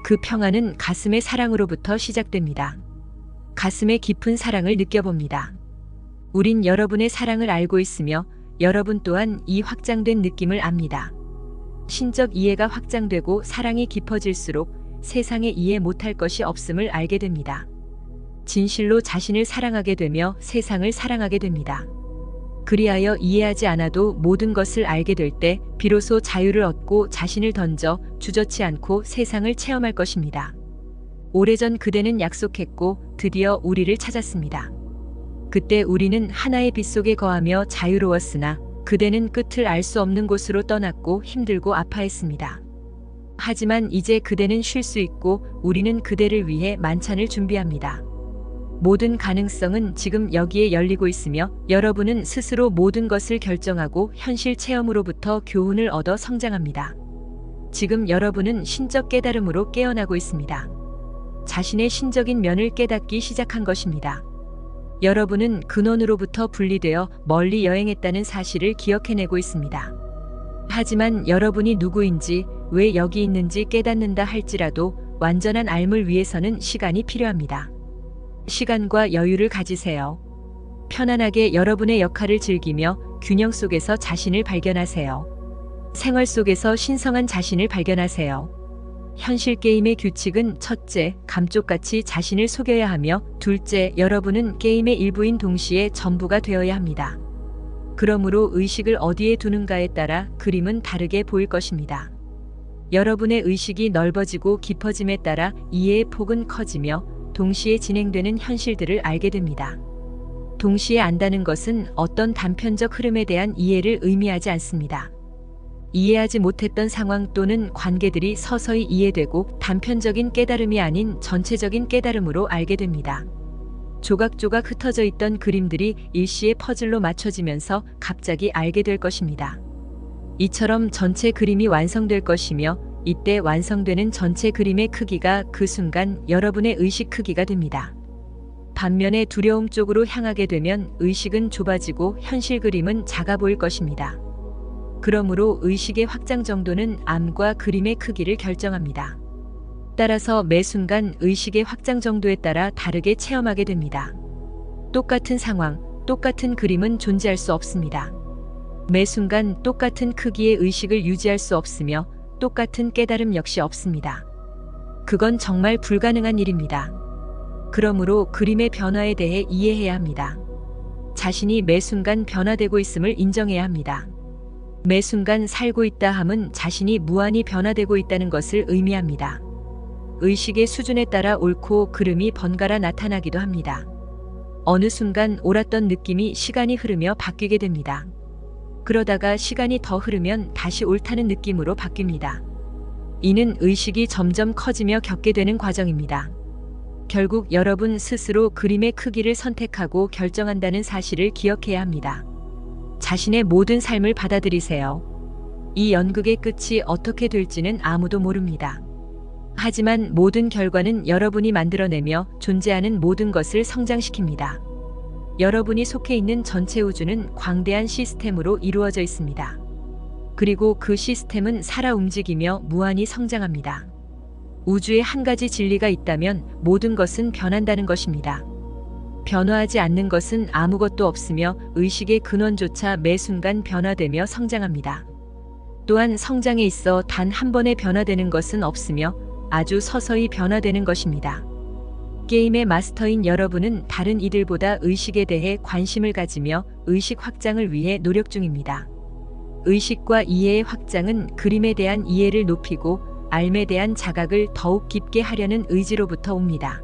그 평안은 가슴의 사랑으로부터 시작됩니다. 가슴의 깊은 사랑을 느껴봅니다. 우린 여러분의 사랑을 알고 있으며 여러분 또한 이 확장된 느낌을 압니다. 신적 이해가 확장되고 사랑이 깊어질수록 세상에 이해 못할 것이 없음을 알게 됩니다. 진실로 자신을 사랑하게 되며 세상을 사랑하게 됩니다. 그리하여 이해하지 않아도 모든 것을 알게 될 때 비로소 자유를 얻고 자신을 던져 주저치 않고 세상을 체험할 것입니다. 오래전 그대는 약속했고 드디어 우리를 찾았습니다. 그때 우리는 하나의 빛 속에 거하며 자유로웠으나 그대는 끝을 알 수 없는 곳으로 떠났고 힘들고 아파했습니다. 하지만 이제 그대는 쉴 수 있고 우리는 그대를 위해 만찬을 준비합니다. 모든 가능성은 지금 여기에 열리고 있으며 여러분은 스스로 모든 것을 결정하고 현실 체험으로부터 교훈을 얻어 성장합니다. 지금 여러분은 신적 깨달음으로 깨어나고 있습니다. 자신의 신적인 면을 깨닫기 시작한 것입니다. 여러분은 근원으로부터 분리되어 멀리 여행했다는 사실을 기억해내고 있습니다. 하지만 여러분이 누구인지 왜 여기 있는지 깨닫는다 할지라도 완전한 알물 위해서는 시간이 필요합니다. 시간과 여유를 가지세요. 편안하게 여러분의 역할을 즐기며 균형 속에서 자신을 발견하세요. 생활 속에서 신성한 자신을 발견하세요. 현실 게임의 규칙은 첫째, 감쪽같이 자신을 속여야 하며 둘째, 여러분은 게임의 일부인 동시에 전부가 되어야 합니다. 그러므로 의식을 어디에 두는가에 따라 그림은 다르게 보일 것입니다. 여러분의 의식이 넓어지고 깊어짐에 따라 이해의 폭은 커지며 동시에 진행되는 현실들을 알게 됩니다. 동시에 안다는 것은 어떤 단편적 흐름에 대한 이해를 의미하지 않습니다. 이해하지 못했던 상황 또는 관계들이 서서히 이해되고 단편적인 깨달음이 아닌 전체적인 깨달음으로 알게 됩니다. 조각조각 흩어져 있던 그림들이 일시에 퍼즐로 맞춰지면서 갑자기 알게 될 것입니다. 이처럼 전체 그림이 완성될 것이며 이때 완성되는 전체 그림의 크기가 그 순간 여러분의 의식 크기가 됩니다. 반면에 두려움 쪽으로 향하게 되면 의식은 좁아지고 현실 그림은 작아 보일 것입니다. 그러므로 의식의 확장 정도는 암과 그림의 크기를 결정합니다. 따라서 매 순간 의식의 확장 정도에 따라 다르게 체험하게 됩니다. 똑같은 상황, 똑같은 그림은 존재할 수 없습니다. 매 순간 똑같은 크기의 의식을 유지할 수 없으며 똑같은 깨달음 역시 없습니다. 그건 정말 불가능한 일입니다. 그러므로 그림의 변화에 대해 이해해야 합니다. 자신이 매 순간 변화되고 있음을 인정해야 합니다. 매 순간 살고 있다 함은 자신이 무한히 변화되고 있다는 것을 의미합니다. 의식의 수준에 따라 옳고 그름이 번갈아 나타나기도 합니다. 어느 순간 옳았던 느낌이 시간이 흐르며 바뀌게 됩니다. 그러다가 시간이 더 흐르면 다시 옳다는 느낌으로 바뀝니다. 이는 의식이 점점 커지며 겪게 되는 과정입니다. 결국 여러분 스스로 그림의 크기를 선택하고 결정한다는 사실을 기억해야 합니다. 자신의 모든 삶을 받아들이세요. 이 연극의 끝이 어떻게 될지는 아무도 모릅니다. 하지만 모든 결과는 여러분이 만들어내며 존재하는 모든 것을 성장시킵니다. 여러분이 속해 있는 전체 우주는 광대한 시스템으로 이루어져 있습니다. 그리고 그 시스템은 살아 움직이며 무한히 성장합니다. 우주에 한 가지 진리가 있다면 모든 것은 변한다는 것입니다. 변화하지 않는 것은 아무것도 없으며 의식의 근원조차 매 순간 변화되며 성장합니다. 또한 성장에 있어 단 한 번에 변화되는 것은 없으며 아주 서서히 변화되는 것입니다. 게임의 마스터인 여러분은 다른 이들보다 의식에 대해 관심을 가지며 의식 확장을 위해 노력 중입니다. 의식과 이해의 확장은 그림에 대한 이해를 높이고 삶에 대한 자각을 더욱 깊게 하려는 의지로부터 옵니다.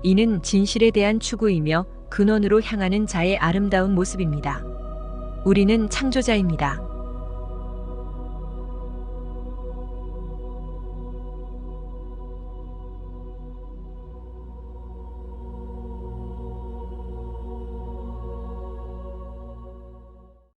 이는 진실에 대한 추구이며 근원으로 향하는 자의 아름다운 모습입니다. 우리는 창조자입니다.